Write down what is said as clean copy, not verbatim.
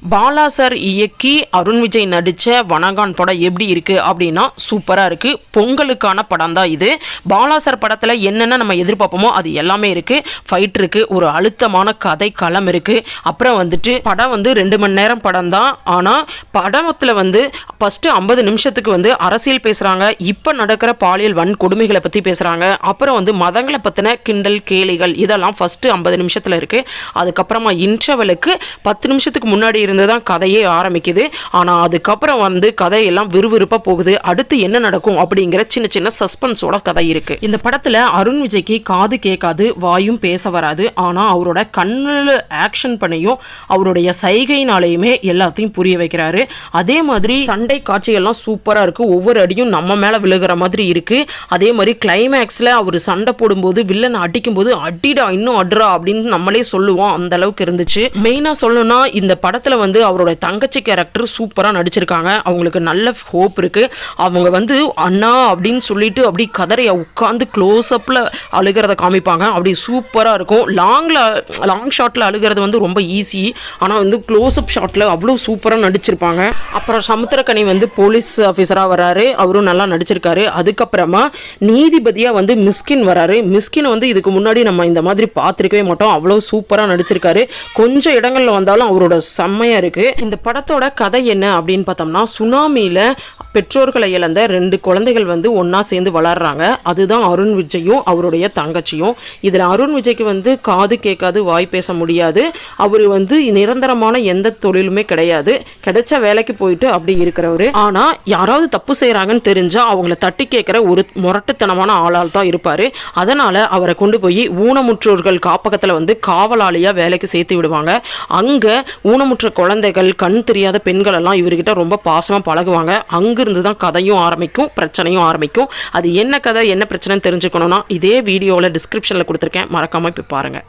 Bala sir இயக்கி அருண் விஜய் நடித்த வனகான் படம் எப்படி இருக்குது அப்படின்னா சூப்பராக இருக்குது. பொங்கலுக்கான படம் தான் இது. பாலா சார் படத்தில் என்னென்ன நம்ம எதிர்பார்ப்போமோ அது எல்லாமே இருக்குது. ஃபைட் இருக்குது, ஒரு அழுத்தமான கதை களம் இருக்குது. அப்புறம் வந்துட்டு படம் 2 மணி நேரம் படம் தான். ஆனால் படத்தில் ஃபஸ்ட்டு 50 நிமிஷத்துக்கு அரசியல் பேசுகிறாங்க, இப்போ நடக்கிற பாலியல் வன்கொடுமைகளை பற்றி பேசுகிறாங்க. அப்புறம் மதங்களை பற்றின கிண்டல் கேலிகள் இதெல்லாம் ஃபஸ்ட்டு 50 நிமிஷத்தில் இருக்குது. அதுக்கப்புறமா இன்டர்வலுக்கு 10 நிமிஷத்துக்கு முன்னாடி தான் கதையே ஆரம்பிக்குது. ஆனா அதுக்கப்புறம் கதையெல்லாம் விறுவிறுப்பாக போகுது. அடுத்து என்ன நடக்கும் அப்படிங்கிற சின்ன சின்ன சஸ்பென்ஸோட கதை இருக்கு. இந்த படத்துல அருண் விஜய்க்கு காது கேட்காது, வாயும் பேச வராது. ஆனா அவரோட கண்ணில் ஆக்ஷன் பண்ணியும் அவருடைய சைகைனாலையுமே எல்லாத்தையும் புரிய வைக்கிறாரு. அதே மாதிரி சண்டை காட்சிகள்லாம் சூப்பரா இருக்கு. ஒவ்வொரு அடியும் நம்ம மேல விழுகிற மாதிரி இருக்கு. அதே மாதிரி கிளைமேக்ஸ்ல அவர் சண்டை போடும்போது வில்லனை அடிக்கும் போது அடிடா இன்னும் அட்ரா அப்படின்னு நம்மளே சொல்லுவோம். அந்த அளவுக்கு இருந்துச்சு. மெயினா சொல்லணும்னா இந்த படத்துல அவரோட தங்கச்சி கேரக்டர் சூப்பராக நடிச்சிருக்காங்க. அவங்களுக்கு நல்ல ஹோப் இருக்கு. அவங்க அண்ணா அப்படின்னு சொல்லிட்டு அப்படி கதறைய உட்காந்து க்ளோஸ் அப்ல அழுகிறத காமிப்பாங்க. அப்படி சூப்பராக இருக்கும். லாங் ஷாட்ல அழுகிறது ரொம்ப ஈஸி. ஆனால் க்ளோஸ் அப் ஷாட்ல அவ்வளோ சூப்பராக நடிச்சிருப்பாங்க. அப்புறம் சமுத்திரக்கனி போலீஸ் ஆஃபீஸராக வராரு, அவரும் நல்லா நடிச்சிருக்காரு. அதுக்கப்புறமா நீதிபதியா மிஸ்கின் வராரு. மிஸ்கின் இதுக்கு முன்னாடி நம்ம இந்த மாதிரி பார்த்துருக்கவே மாட்டோம். அவ்வளோ சூப்பராக நடிச்சிருக்காரு. கொஞ்சம் இடங்கள்ல வந்தாலும் அவரோட செம்மையா இருக்கு. இந்த படத்தோட கதை என்ன அப்படின்னு பார்த்தோம்னா, சுனாமியில பெற்றோர்களை இழந்த 2 குழந்தைகள் ஒன்னா சேர்ந்து வளர்றாங்க. அதுதான் அருண் விஜயும் அவருடைய தங்கச்சியும். இதுல அருண் விஜய்க்கு காது கேட்காது, வாய் பேச முடியாது. அவரு நிரந்தரமான எந்த தொழிலுமே கிடையாது. கிடைச்ச வேலைக்கு போயிட்டு அப்படி இருக்கிறவரு. ஆனா யாராவது தப்பு செய்யறாங்கன்னு தெரிஞ்சா அவங்கள தட்டி கேட்கிற ஒரு முரட்டுத்தனமான ஆளால் தான் இருப்பாரு. அதனால அவரை கொண்டு போய் ஊனமுற்றோர்கள் காப்பகத்துல காவலாளியா வேலைக்கு சேர்த்து விடுவாங்க. அங்க ஊனமுற்ற குழந்தைகள், கண் தெரியாத பெண்கள் எல்லாம் இவர்கிட்ட ரொம்ப பாசமா பழகுவாங்க. அங்கிருந்து தான் கதையும் ஆரம்பிக்கும், பிரச்சனையும் ஆரம்பிக்கும். அது என்ன கதை என்ன பிரச்சனைன்னு தெரிஞ்சுக்கணும்னா இதே வீடியோவில் டிஸ்கிரிப்ஷனில் கொடுத்துருக்கேன், மறக்காம போய் பாருங்க.